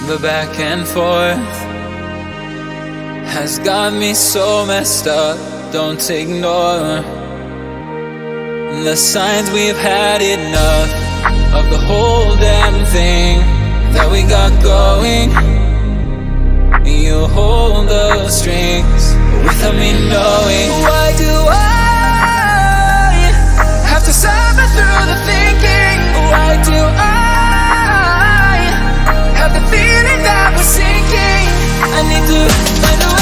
The back and forth has got me so messed up. Don't ignore the signs. We've had enough of the whole damn thing that we got going. You hold the strings without me knowing. Why do I have to suffer through the thinking? Why do I have the feeling that we're sinking? I need to find a way.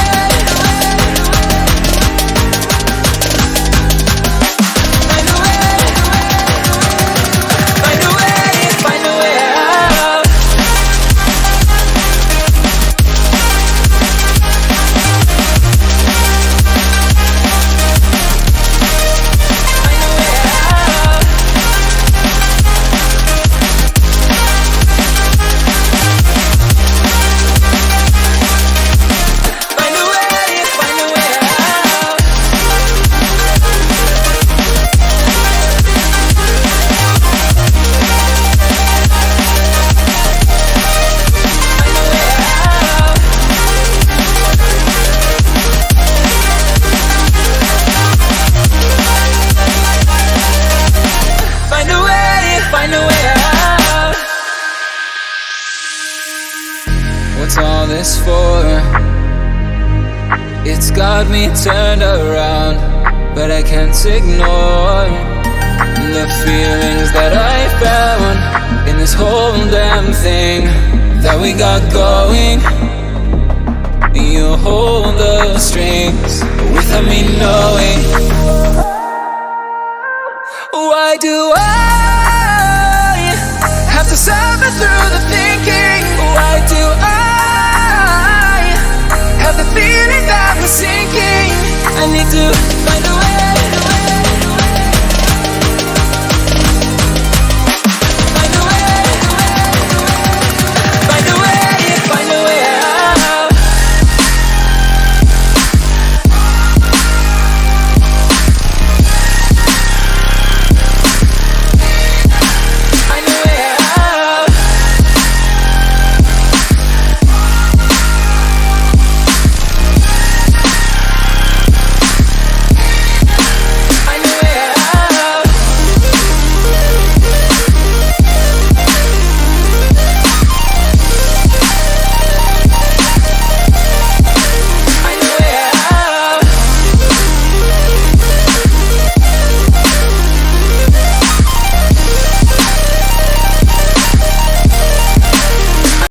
What's all this for? It's got me turned around, but I can't ignore the feelings that I found in this whole damn thing that we got going. You hold the strings without me knowing. Why do I have to suffer through the thinking? Why do I have the feeling that we're sinking? I need to